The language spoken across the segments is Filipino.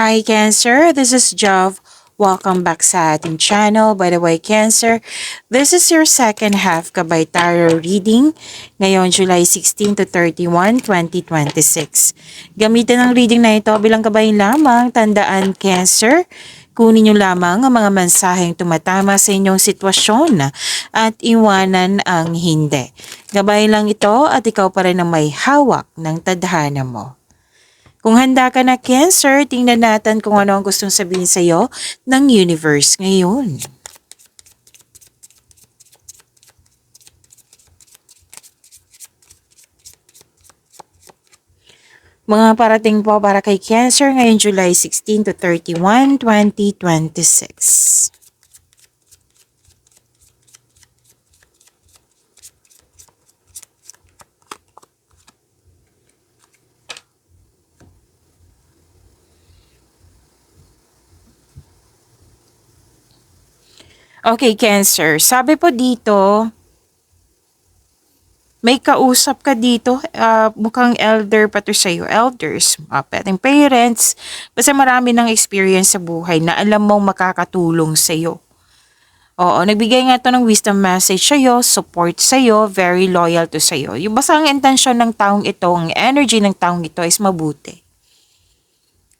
Hi Cancer, this is Jov. Welcome back sa ating channel. By the way, Cancer, this is your second half Kabay Tarot reading ngayon July 16 to 31, 2026. Gamitin ang reading na ito bilang gabay lamang. Tandaan Cancer, kunin niyo lamang ang mga mensaheng tumatama sa inyong sitwasyon at iwanan ang hindi. Gabay lang ito at ikaw pa rin ang may hawak ng tadhana mo. Kung handa ka na Cancer, tingnan natin kung ano ang gustong sabihin sa iyo ng universe ngayon. Mga parating po para kay Cancer ngayon July 16 to 31, 2026. Okay, Cancer. Sabi po dito, may kausap ka dito, mukhang elder pa to sa'yo, elders, pwedeng parents, basta marami ng experience sa buhay na alam mong makakatulong sa'yo. Oo, nagbigay nga to ng wisdom message sa'yo, support sa'yo, very loyal to sa'yo. Yung basta ang intensyon ng taong ito, ang energy ng taong ito is mabuti.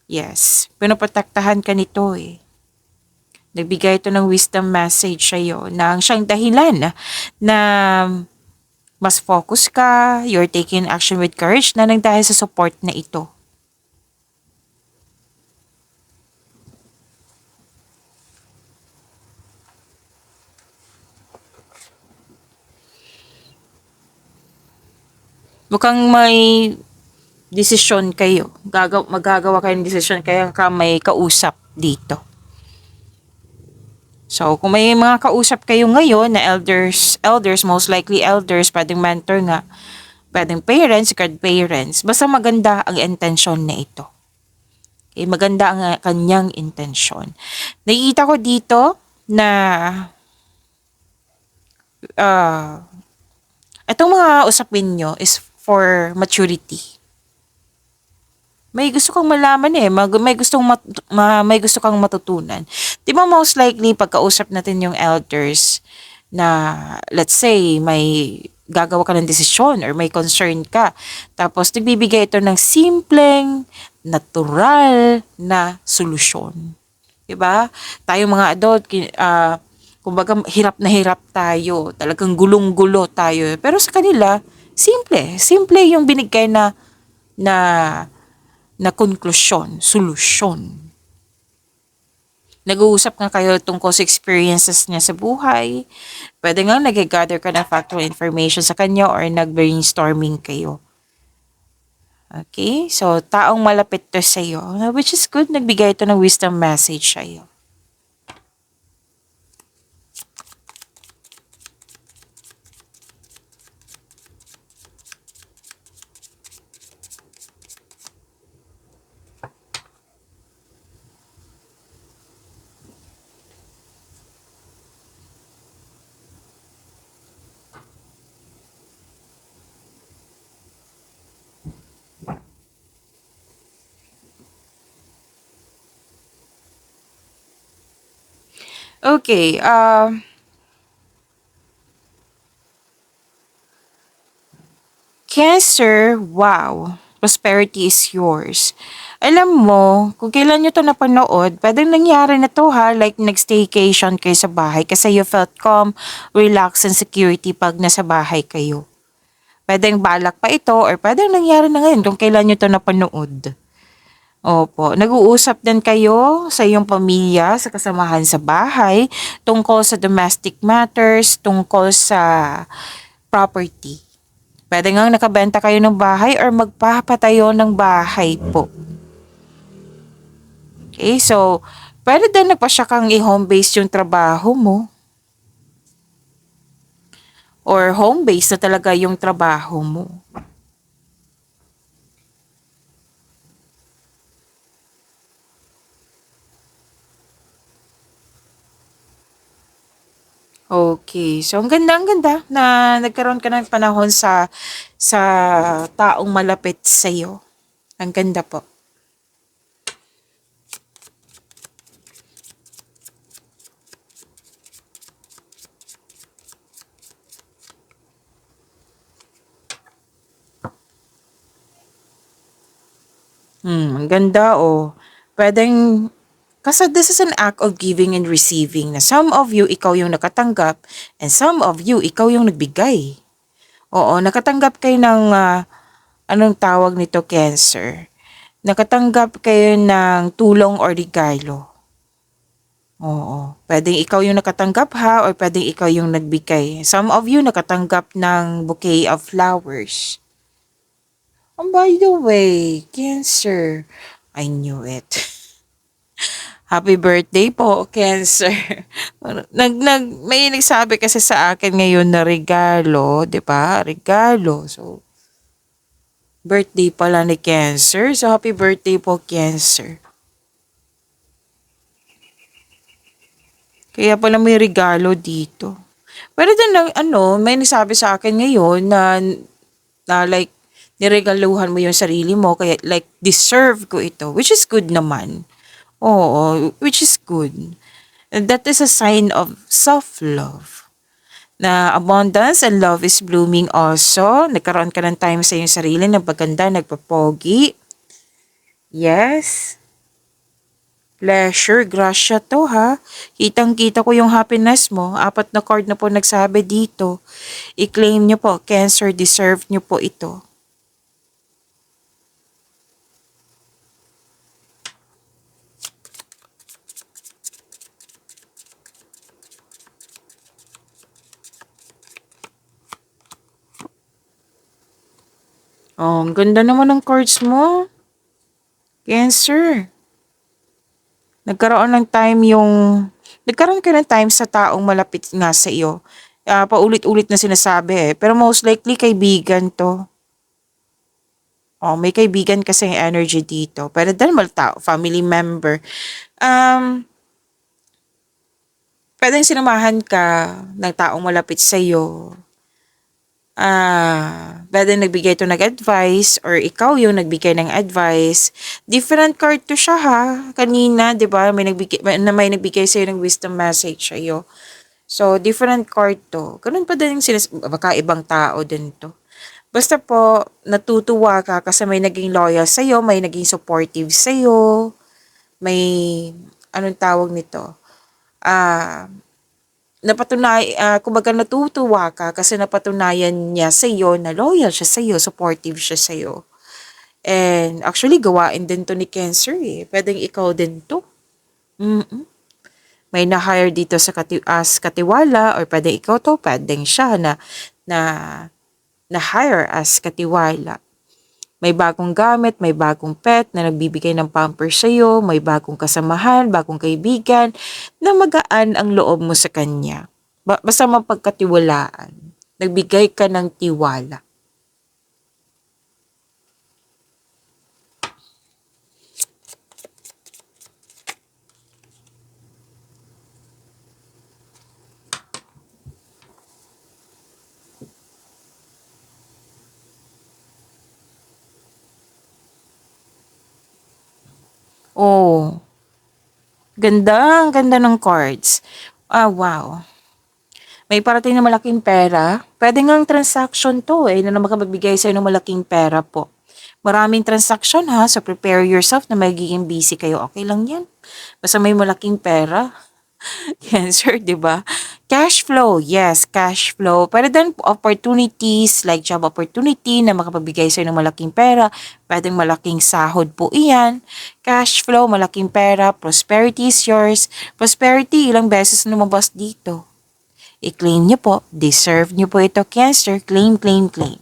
Yes, pinoprotektahan ka nito eh. Nagbigay ito ng wisdom message sa'yo na siyang dahilan na mas focus ka, you're taking action with courage na nang dahil sa support na ito. Mukhang may desisyon kayo. Magagawa kayo ng desisyon kaya ka may kausap dito. So, kung may mga kausap kayo ngayon na elders, most likely elders, pwedeng mentor nga, pwedeng parents, godparents, basta maganda ang intensyon na ito. Okay, maganda ang kanyang intensyon. Nakikita ko dito na itong mga usapin nyo is for maturity. May gusto kang malaman eh, may gusto kang matutunan. 'Di ba most likely pagkausap natin yung elders na let's say may gagawa ka ng desisyon or may concern ka. Tapos nagbibigay ito ng simpleng, natural na solusyon. 'Di ba? Tayo mga adult, kumbaga hirap na hirap tayo, talagang gulong-gulo tayo. Pero sa kanila, simple yung binigay na na konklusyon, solusyon. Nag-uusap nga kayo tungkol sa experiences niya sa buhay. Pwede nga nag-gather ka ng factual information sa kanya or nag-brainstorming kayo. Okay? So, taong malapit to sa iyo, which is good, nagbigay ito ng wisdom message sa iyo. Okay, Cancer, wow, prosperity is yours. Alam mo, kung kailan nyo to napanood, pwedeng nangyari na to ha, like nag-staycation kayo sa bahay kasi you felt calm, relaxed, and security pag nasa bahay kayo. Pwedeng balak pa ito or pwedeng nangyari na ngayon kung kailan nyo to napanood. Opo, nag-uusap din kayo sa iyong pamilya, sa kasamahan sa bahay, tungkol sa domestic matters, tungkol sa property. Pwede nga nakabenta kayo ng bahay or magpapatayo ng bahay po. Okay, so pwede din nagpasya kang i-home base yung trabaho mo. Or home base na talaga yung trabaho mo. Okay, so ang ganda na nagkaroon ka ng panahon sa taong malapit sa iyo. Ang ganda po. Ang ganda oh. Pwedeng kasi this is an act of giving and receiving na some of you, ikaw yung nakatanggap and some of you, ikaw yung nagbigay. Oo, nakatanggap kayo ng, anong tawag nito, Cancer? Nakatanggap kayo ng tulong or regalo. Oo, pwedeng ikaw yung nakatanggap ha or pwedeng ikaw yung nagbigay. Some of you nakatanggap ng bouquet of flowers. And by the way, Cancer, I knew it. Happy birthday po, Cancer. May nagsabi kasi sa akin ngayon na regalo, di ba? Regalo. So, birthday pala ni Cancer. So, happy birthday po, Cancer. Kaya pala may regalo dito. Pero din lang, may nagsabi sa akin ngayon na like, niregaluhan mo yung sarili mo, kaya like, deserve ko ito, which is good naman. Oo, which is good. And that is a sign of self-love. Na abundance and love is blooming also. Nagkaroon ka ng time sa iyong sarili, nagpaganda, nagpapogi. Yes. Pleasure, grasya to ha. Kitang-kita ko yung happiness mo. 4 na card na po nagsabi dito. I-claim nyo po, Cancer, deserve nyo po ito. Oh, ang ganda naman ng cards mo. Cancer. Nagkaroon ka ng time sa taong malapit nga sa iyo. Paulit-ulit na sinasabi eh. Pero most likely kaibigan to. Oh, may kaibigan kasi yung energy dito. Pero dahil tao, family member. Um, Pwedeng sinamahan ka ng taong malapit sa iyo. Pwedeng nagbigay to nag-advice or ikaw yung nagbigay ng advice. Different card to siya ha. Kanina, 'di ba? May nagbigay sa ng wisdom message sa iyo. So, different card to. Ganun pa din baka ibang tao din to. Basta po, natutuwa ka kasi may naging loyal sa'yo, may naging supportive sa'yo, may, anong tawag nito? Kumbaga natutuwa ka kasi napatunayan niya sa iyo na loyal siya sa iyo, supportive siya sa iyo. And actually, gawain din to ni Cancer eh. Pwedeng ikaw din to. Mm-mm. May na-hire dito as katiwala or pwedeng ikaw to, pwedeng siya na, na-hire as katiwala. May bagong gamit, may bagong pet na nagbibigay ng pamper sa'yo, may bagong kasamahan, bagong kaibigan, na magaan ang loob mo sa kanya. Basta mapagkatiwalaan. Nagbigay ka ng tiwala. Oh, ganda, ang ganda ng cards. Wow. May parating na malaking pera. Pwede ngang transaction to na makapagbigay sa'yo ng malaking pera po. Maraming transaction ha, so prepare yourself na magiging busy kayo. Okay lang yan. Basta may malaking pera. Cancer, di ba? Cash flow, yes, cash flow. Pero then opportunities like job opportunity na makapagbigay sa'yo ng malaking pera, pwedeng malaking sahod po iyan. Cash flow, malaking pera, prosperity is yours. Prosperity, ilang beses na lumabas dito. I-claim nyo po, deserve nyo po ito, Cancer. Claim, claim, claim.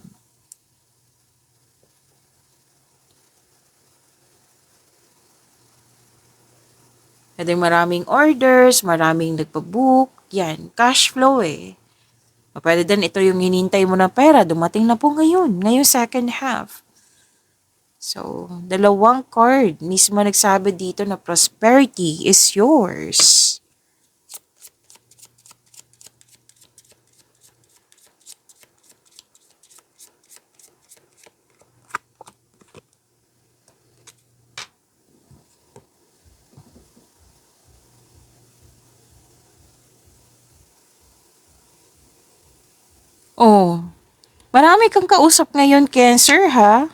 Pwedeng maraming orders, maraming nagpa-book. Yan, cash flow eh. Pwede din ito yung hinintay mo na pera. Dumating na po ngayon. Ngayong second half. So, 2 card. Mismo nagsabi dito na prosperity is yours. Oh, marami kang kausap ngayon, Cancer, ha?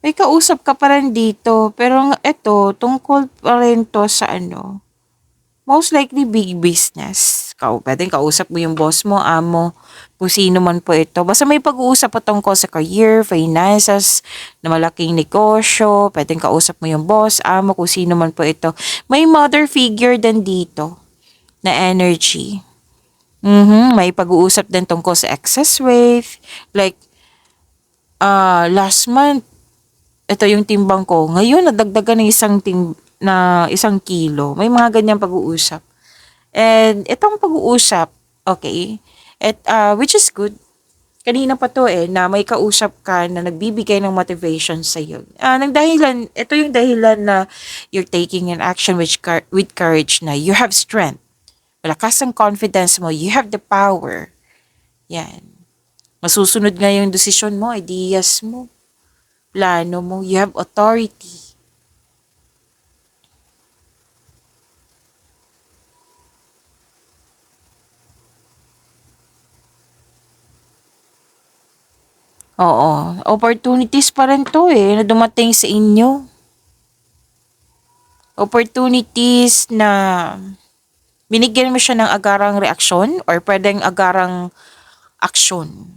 May kausap ka pa rin dito, pero ito, tungkol pa rin to sa ano, most likely big business. Pwedeng kausap mo yung boss mo, amo, kung sino man po ito. Basta may pag-uusap pa tungkol sa career, finances, na malaking negosyo. Pwedeng kausap mo yung boss, amo, kung sino man po ito. May mother figure din dito na energy. May pag-uusap din tungkol sa excess weight. Like, last month, ito yung timbang ko. Ngayon, nadagdagan ng isang kilo. May mga ganyang pag-uusap. And itong pag-uusap, okay, which is good. Kanina pa to na may kausap ka na nagbibigay ng motivation sa iyo. Ito yung dahilan na you're taking an action with courage na you have strength. Malakas ang confidence mo, you have the power. Yan. Masusunod nga yung desisyon mo, ideas mo, plano mo, you have authority. Oo, opportunities pa rin to na dumating sa inyo. Opportunities na binigyan mo siya ng agarang reaksyon or pwedeng agarang aksyon.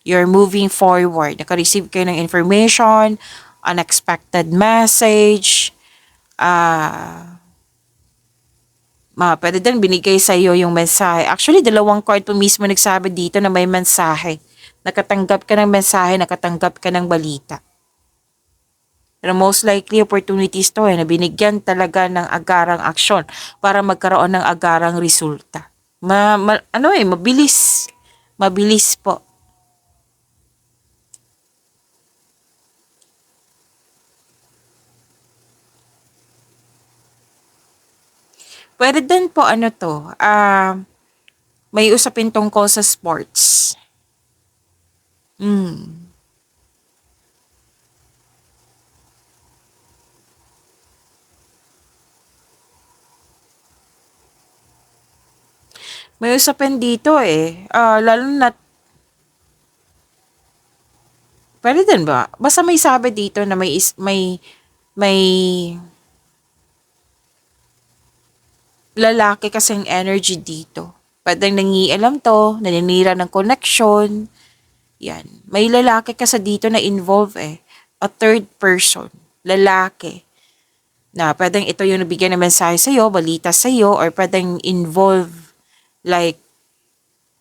You're moving forward. Naka-receive kayo ng information, unexpected message, pwede din binigay sa iyo yung mensahe. Actually, dalawang card po mismo nagsabi dito na may mensahe. Nakatanggap ka ng mensahe, nakatanggap ka ng balita. Pero most likely opportunities to na binigyan talaga ng agarang aksyon para magkaroon ng agarang resulta. Mabilis. Mabilis po. Pwede din po may usapin tungkol sa sports. May usapin dito lalo na, pwede din ba? Basta may sabi dito na may lalaki kasing energy dito. Pwedeng nangialam to, naninira ng connection. Yan. May lalaki kasi dito na involve A third person. Lalaki. Na pwedeng ito yung nabigyan ng mensahe sa'yo, balita sa'yo, or pwedeng involve, like,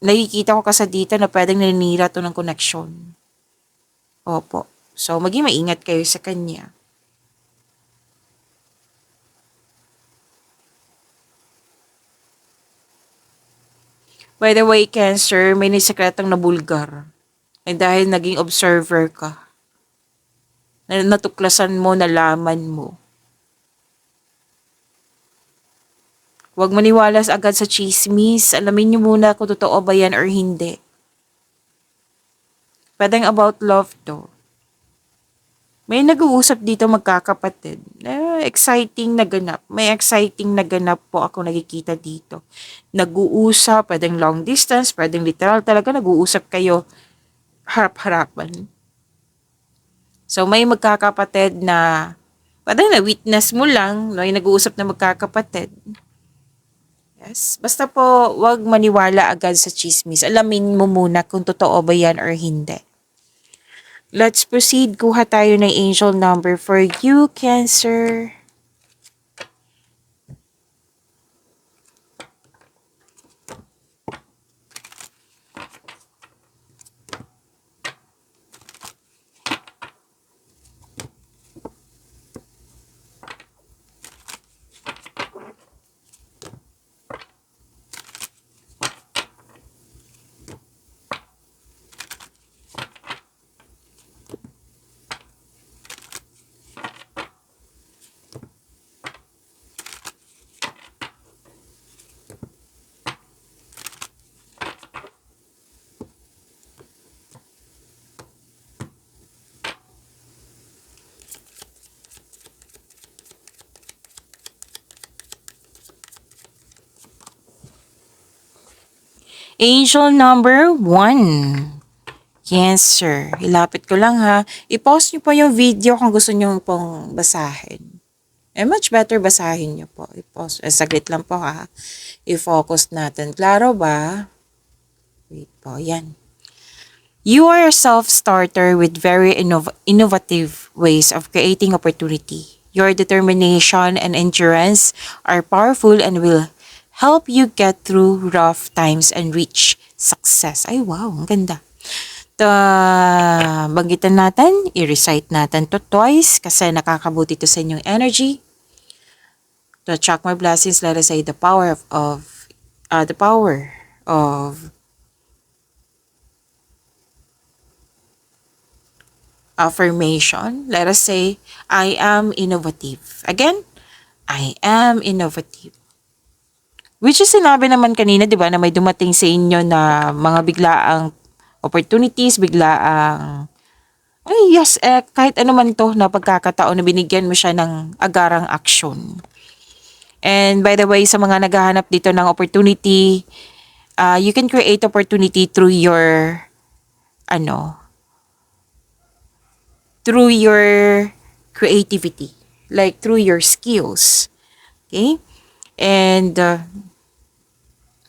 nakikita ko kasi dito na pwedeng naninira to ng connection. Opo. So, maging maingat kayo sa kanya. By the way, Cancer, may nisekretong nabulgar. Dahil naging observer ka. Natuklasan mo, nalaman mo. Huwag maniwala agad sa chismis. Alamin niyo muna kung totoo ba yan or hindi. Pwedeng about love to. May nag-uusap dito magkakapatid. Exciting na ganap. May exciting na ganap po ako nakikita dito. Nag-uusap, pwedeng long distance, pwedeng literal talaga nag-uusap kayo harap-harapan. So may magkakapatid na pwedeng na-witness mo lang, no, yung nag-uusap na magkakapatid. Yes. Basta po, wag maniwala agad sa chismis. Alamin mo muna kung totoo ba yan or hindi. Let's proceed. Kuha tayo ng angel number for you, Cancer. Angel number 1. Cancer. Ilapit ko lang ha. I-pause nyo po yung video kung gusto nyo pong basahin. Much better basahin nyo po. I-pause. Saglit lang po ha. I-focus natin. Klaro ba? Wait po. Yan. You are a self-starter with very innovative ways of creating opportunity. Your determination and endurance are powerful and will help you get through rough times and reach success. Ay wow, ang ganda. Banggitan natin, i-recite natin to twice kasi nakakabuti to sa inyong energy. To attract more blessings, let us say the power of affirmation. Let us say, I am innovative. Again, I am innovative. Which is sinabi naman kanina, di ba, na may dumating sa inyo na mga biglaang opportunities, biglaang, kahit ano man to na pagkakataon na binigyan mo siya ng agarang aksyon. And by the way, sa mga naghahanap dito ng opportunity, you can create opportunity through your, through your creativity, like through your skills. Okay? And,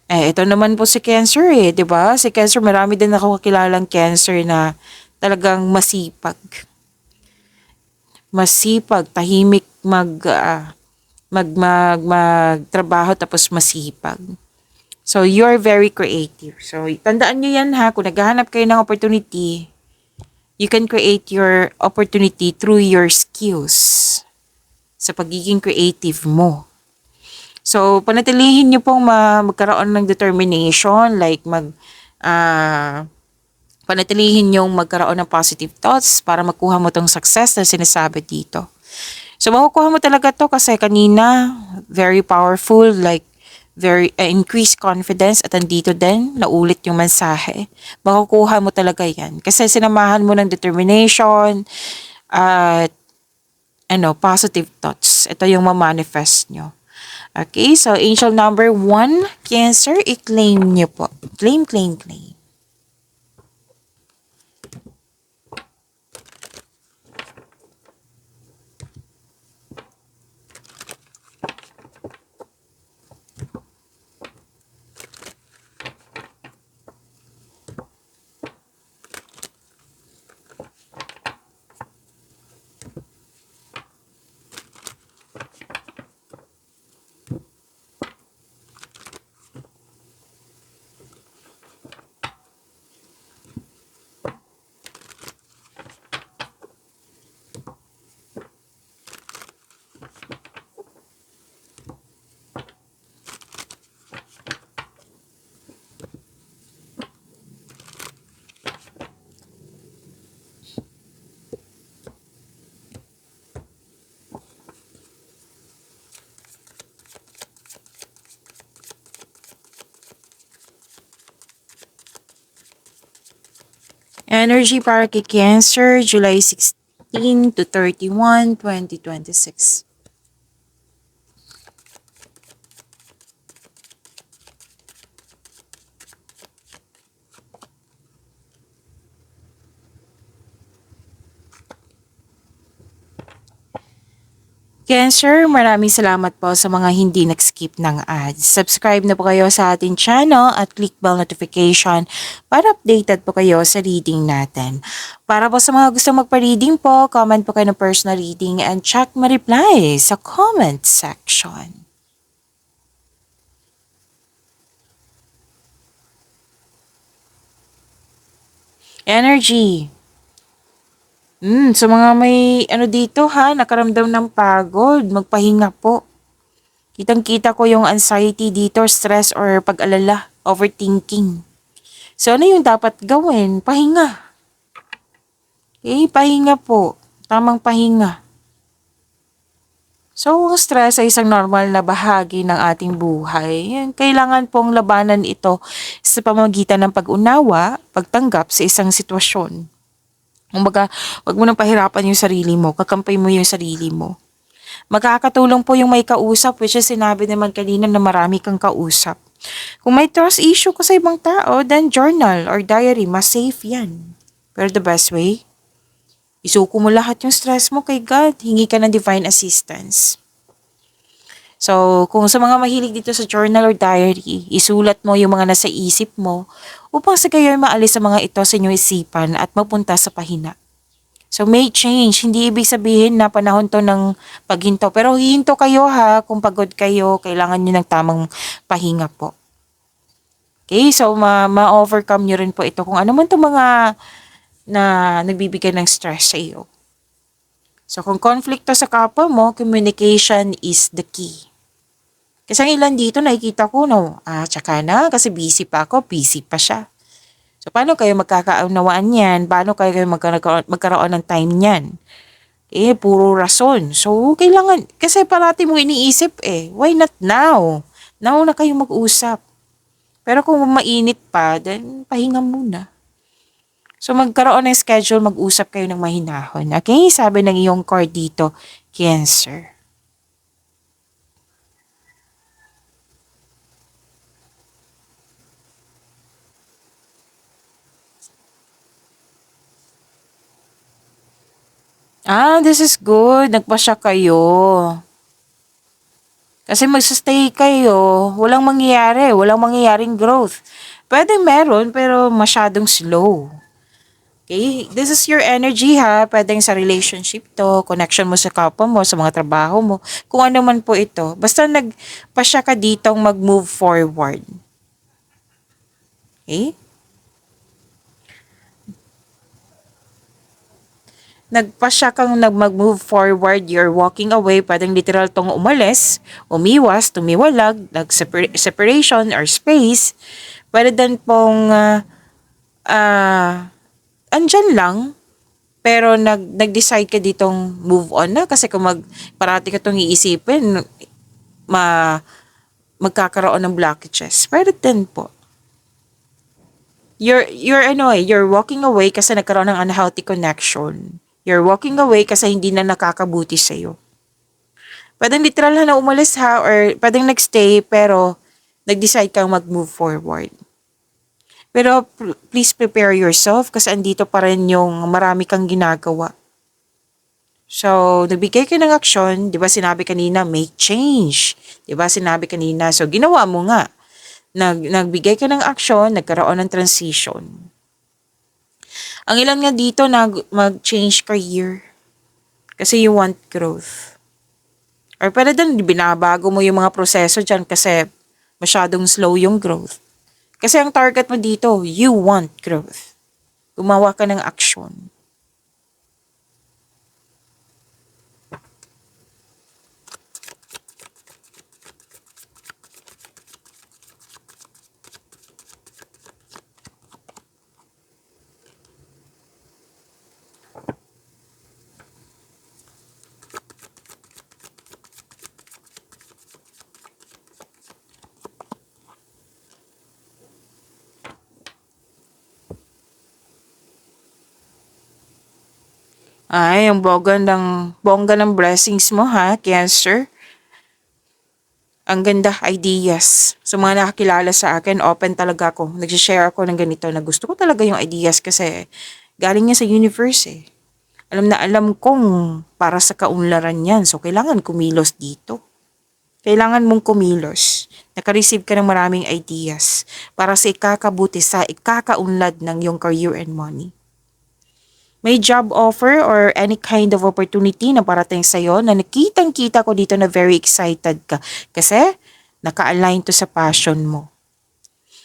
ito naman po si Cancer 'di ba? Si Cancer, marami din ako kakilalang Cancer na talagang masipag. Masipag, tahimik magtrabaho tapos masipag. So, you're very creative. So, tandaan nyo yan ha, kung naghahanap kayo ng opportunity, you can create your opportunity through your skills sa pagiging creative mo. So, panatilihin nyo pong magkaroon ng determination, like panatilihin yung magkaroon ng positive thoughts para makuha mo tong success na sinasabi dito. So, makukuha mo talaga to kasi kanina, very powerful, like very increased confidence at andito din, naulit yung mensahe. Makukuha mo talaga yan. Kasi sinamahan mo ng determination at positive thoughts. Ito yung ma-manifest nyo. Okay, so angel number 1, Cancer, i-claim nyo po. Claim, claim, claim. Energy para kay Cancer, July 16 to 31, 2026. Cancer, maraming salamat po sa mga hindi nag-skip ng ads. Subscribe na po kayo sa ating channel at click bell notification para updated po kayo sa reading natin. Para po sa mga gusto magpa-reading po, comment po kayo ng personal reading and check ma-reply sa comment section. Energy. Sa mga may dito ha, nakaramdam ng pagod, magpahinga po. Kitang-kita ko yung anxiety dito, stress or pag-alala, overthinking. So ano yung dapat gawin? Pahinga. Okay, pahinga po. Tamang pahinga. So, ang stress ay isang normal na bahagi ng ating buhay. Kailangan pong labanan ito sa pamamagitan ng pag-unawa, pagtanggap sa isang sitwasyon. Kumbaga, wag mo nang pahirapan yung sarili mo, kakampay mo yung sarili mo. Magkakatulong po yung may kausap, which is sinabi naman kanina na marami kang kausap. Kung may trust issue ka sa ibang tao, then journal or diary, mas safe yan. Pero the best way, isuko mo lahat yung stress mo kay God. Hingi ka ng divine assistance. So, kung sa mga mahilig dito sa journal or diary, isulat mo yung mga nasa isip mo upang sa gayoy maalis sa mga ito sa inyong isipan at mapunta sa pahina. So, may change. Hindi ibig sabihin na panahon to ng paghinto. Pero hihinto kayo ha, kung pagod kayo, kailangan nyo ng tamang pahinga po. Okay, so ma-overcome nyo rin po ito kung ano man itong mga na nagbibigay ng stress sa iyo. So, kung conflict to sa kapwa mo, communication is the key. Kasi ang ilan dito nakikita ko, no, tsaka na, kasi busy pa ako, busy pa siya. So, paano kayo magkakaunawaan yan? Paano kayo magkaroon ng time niyan? Puro rason. So, kailangan, kasi parati mo iniisip why not now? Now na kayo mag-usap. Pero kung mainit pa, then pahinga muna. So, magkaroon ng schedule, mag-usap kayo ng mahinahon. Okay? Sabi ng iyong card dito, Cancer. This is good. Nagpasya kayo. Kasi magsastay kayo, walang mangyayaring growth. Pwede meron, pero masyadong slow. Okay? This is your energy ha. Pwedeng sa relationship to, connection mo sa kapwa mo, sa mga trabaho mo, kung ano man po ito. Basta nagpasya ka ditong mag-move forward. Okay? Nagpasya kang mag-move forward, you're walking away, pwedeng literal tong umalis, umiwas, tumiwalag, separation or space. Pwede din pong andyan lang, pero nag-decide ka ditong move on na kasi kung parati ka itong iisipin, magkakaroon ng blockages. Pwede din po. You're walking away kasi nagkaroon ng unhealthy connection. You're walking away kasi hindi na nakakabuti sa'yo. Pwedeng literal na umalis ha, or pwedeng nagstay pero nag-decide kang mag-move forward. Pero please prepare yourself kasi andito pa rin yung marami kang ginagawa. So, nagbigay ka ng aksyon, di ba sinabi kanina, make change. Di ba sinabi kanina, so ginawa mo nga. Nagbigay ka ng aksyon, nagkaroon ng transition. Ang ilan nga dito mag-change career kasi you want growth. Or pwede din binabago mo yung mga proseso dyan kasi masyadong slow yung growth. Kasi ang target mo dito, you want growth. Gumawa ka ng action. Ay, ang bongga ng blessings mo ha, Cancer. Ang ganda, ideas. So mga nakakilala sa akin, open talaga ako. Nag-share ako ng ganito na gusto ko talaga yung ideas kasi galing niya sa universe Alam na alam kong para sa kaunlaran yan. So kailangan kumilos dito. Kailangan mong kumilos. Naka-receive ka ng maraming ideas para sa ikakabuti, sa ikakaunlad ng iyong career and money. May job offer or any kind of opportunity na parating sa'yo na nakitang-kita ko dito na very excited ka. Kasi naka-align to sa passion mo.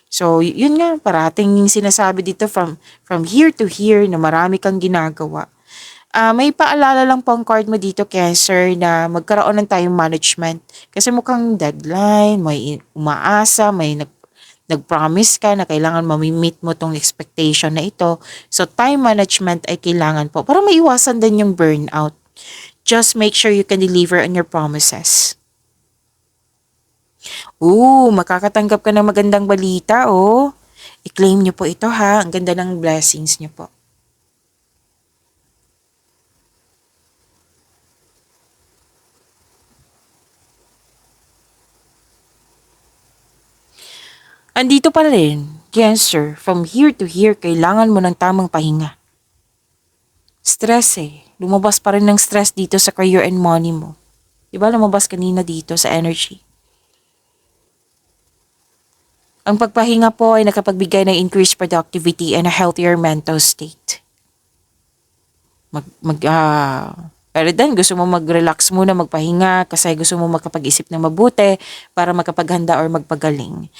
So, yun nga, parating yung sinasabi dito from here to here na marami kang ginagawa. May paalala lang pong card mo dito, Cancer, na magkaroon ng time management. Kasi mukhang deadline, may umaasa, may nag-promise ka na kailangan mamimit mo tong expectation na ito. So, time management ay kailangan po para maiwasan din yung burnout. Just make sure you can deliver on your promises. Makakatanggap ka ng magandang balita, I-claim niyo po ito ha. Ang ganda ng blessings niyo po. Andito pa rin, Cancer, from here to here, kailangan mo ng tamang pahinga. Stress eh. Lumabas pa rin ng stress dito sa career and money mo. Diba lumabas kanina dito sa energy? Ang pagpahinga po ay nakapagbigay ng increased productivity and a healthier mental state. Pero then, gusto mo mag-relax muna, magpahinga, kasi gusto mo makapag-isip ng mabuti para makapaghanda or magpagaling.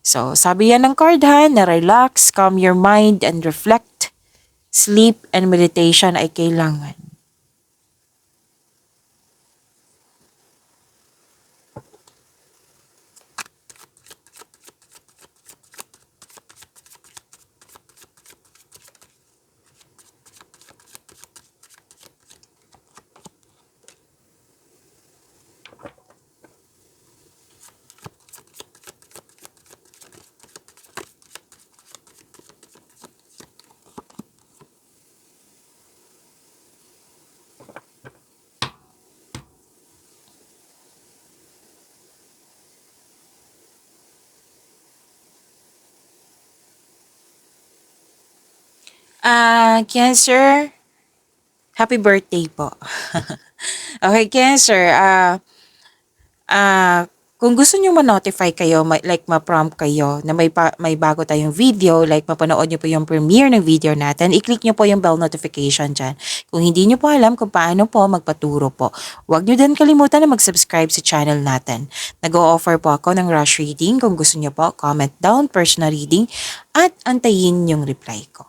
So, sabi yan ng card ha, na relax, calm your mind, and reflect. Sleep and meditation ay kailangan. Cancer, happy birthday po. Okay, Cancer, kung gusto niyo ma-notify kayo, like ma-prompt kayo na may bago tayong video, like mapanood niyo po yung premiere ng video natin, i-click niyo po yung bell notification dyan. Kung hindi niyo po alam kung paano po magpaturo po, huwag niyo din kalimutan na mag-subscribe sa channel natin. Nag-o-offer po ako ng rush reading. Kung gusto niyo po, comment down, personal reading, at antayin yung reply ko.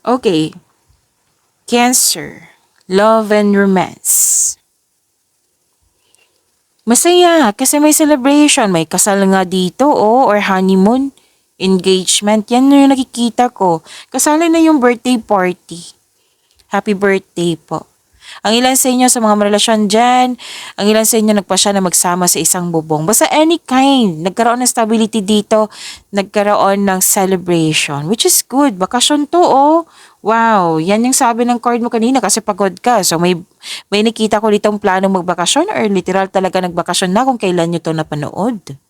Okay. Cancer, love and romance. Masaya kasi may celebration, may kasal nga dito or honeymoon, engagement, yan na yung nakikita ko. Kasali na yung birthday party. Happy birthday po. Ang ilan sa inyo sa mga relasyon dyan, ang ilan sa inyo nagpasya na magsama sa isang bubong. Basta any kind, nagkaroon ng stability dito, nagkaroon ng celebration, which is good. Bakasyon to Wow, yan yung sabi ng card mo kanina kasi pagod ka. So may nakita ko ditong planong magbakasyon or literal talaga nagbakasyon na kung kailan nyo to napanood.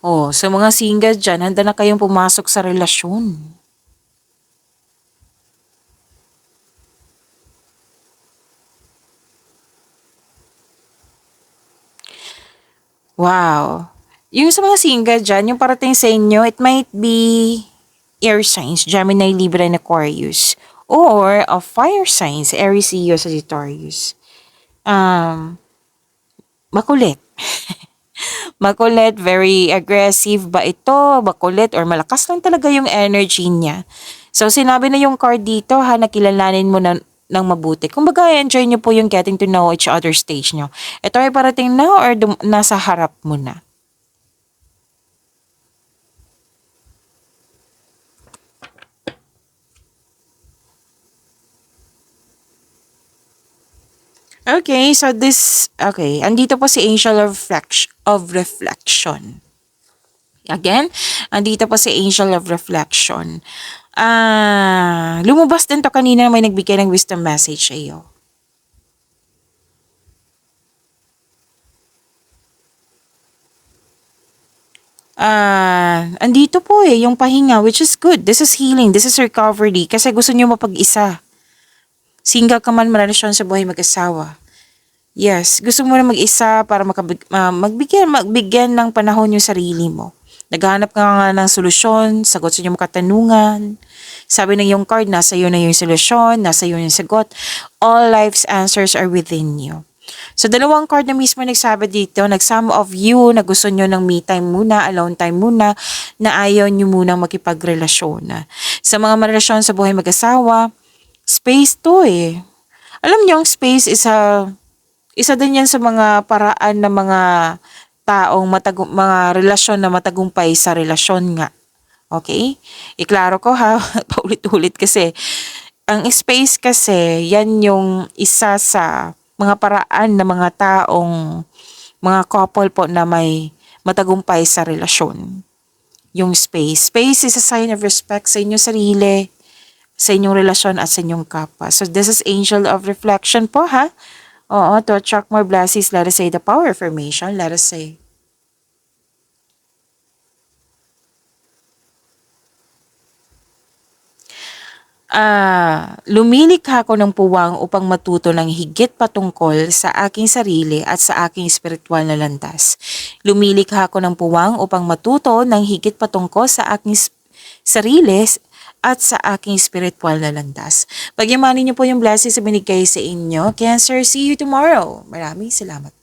Sa mga single dyan, handa na kayong pumasok sa relasyon. Wow. Yung sa mga single dyan, yung parating sa inyo, it might be air signs, Gemini, Libra, and Aquarius. Or of fire signs, Aries, Leo, Sagittarius. Makulit. Makulit, very aggressive ba ito, makulit, or malakas lang talaga yung energy niya. So, sinabi na yung card dito ha, nakilalanin mo na ng mabuti. Kung baga, enjoy nyo po yung getting to know each other stage nyo. Ito ay parating na or nasa harap mo na? Okay, so andito po si Angel of Reflection. Again, andito po si Angel of Reflection. Lumabas din to kanina, may nagbigay ng wisdom message sa iyo. Andito po yung pahinga, which is good. This is healing, this is recovery, kasi gusto niyo mapag-isa. Single ka man, marelasyon sa buhay mag-asawa. Yes, gusto mo na mag-isa para magbigyan ng panahon yung sarili mo. Naghahanap ka nga ng solusyon, sagot sa inyong katanungan. Sabi ng iyong card, nasa iyo na yung solusyon, nasa iyo yung sagot. All life's answers are within you. So, dalawang card na mismo nagsabi dito, some of you na gusto nyo ng me time muna, alone time muna, na ayaw nyo munang makipagrelasyon. Sa mga marelasyon sa buhay mag-asawa, space to Alam nyo, ang space isa din yan sa mga paraan ng mga taong mga relasyon na matagumpay sa relasyon nga. Okay? Iklaro ko ha, paulit-ulit kasi. Ang space kasi, yan yung isa sa mga paraan ng mga taong, mga couple po na may matagumpay sa relasyon. yung space. Space is a sign of respect sa inyong sarili, sa inyong relasyon at sa inyong kapwa. So this is angel of reflection po ha. Oo, to attract more blessings, let us say the power of affirmation, let us say. Lumilikha ako ng puwang upang matuto ng higit patungkol sa aking sarili at sa aking espiritual na landas. Lumilikha ako ng puwang upang matuto ng higit patungkol sa aking sarili at sa aking espiritual na landas. Pagyamanin niyo po yung blessings na binigay sa inyo. Cancer, see you tomorrow. Maraming salamat.